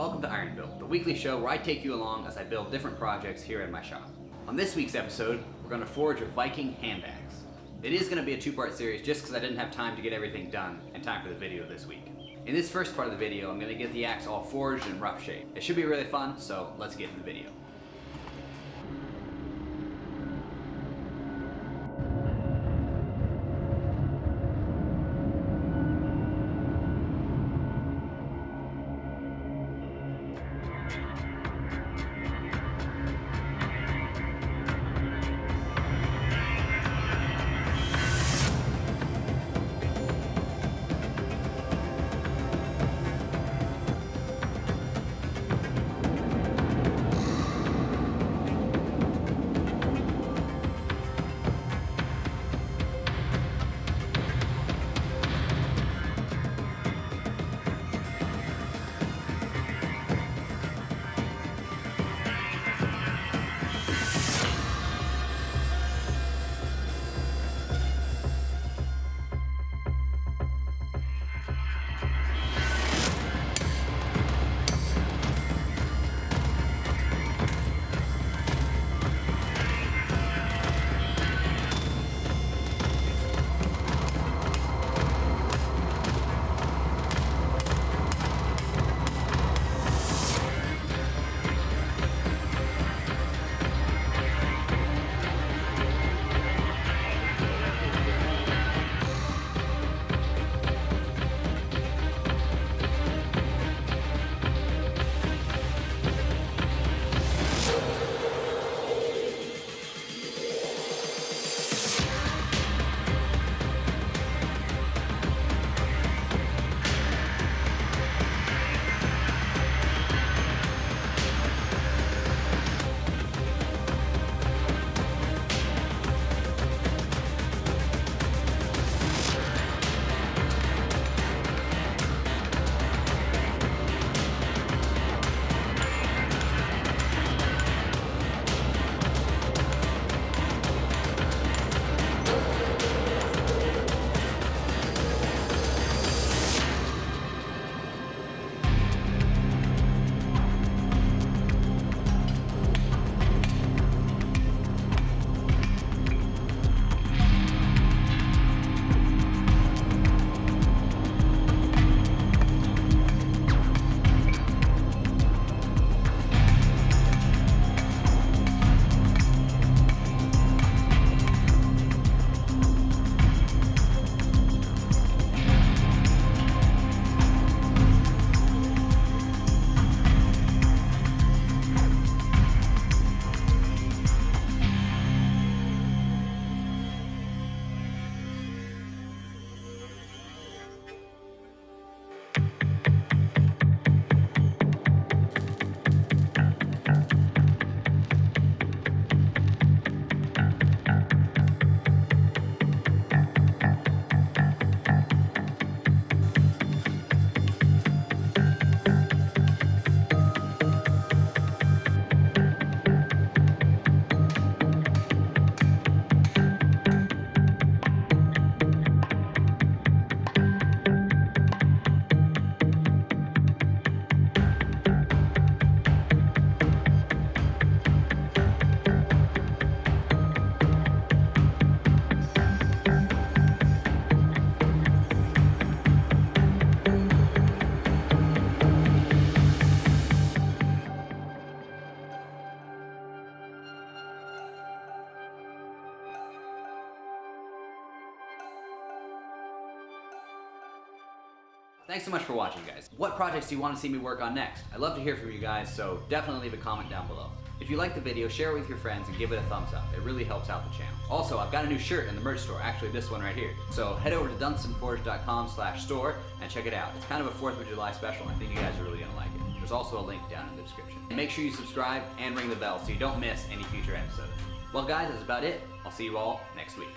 welcome to Iron Build, the weekly show where I take you along as I build different projects here at my shop. On this week's episode, we're going to forge a Viking hand axe. It is going to be a two-part series just because I didn't have time to get everything done in time for the video this week. In this first part of the video, I'm going to get the axe all forged and rough shape. It should be really fun, so let's get into the video. Thanks so much for watching, guys. What projects do you want to see me work on next? I'd love to hear from you guys, so definitely leave a comment down below. If you like the video, share it with your friends and give it a thumbs up. It really helps out the channel. Also, I've got a new shirt in the merch store, actually this one right here. So head over to dunstonforge.com/store and check it out. It's kind of a 4th of July special, and I think you guys are really gonna like it. There's also a link down in the description. And make sure you subscribe and ring the bell so you don't miss any future episodes. Well guys, that's about it. I'll see you all next week.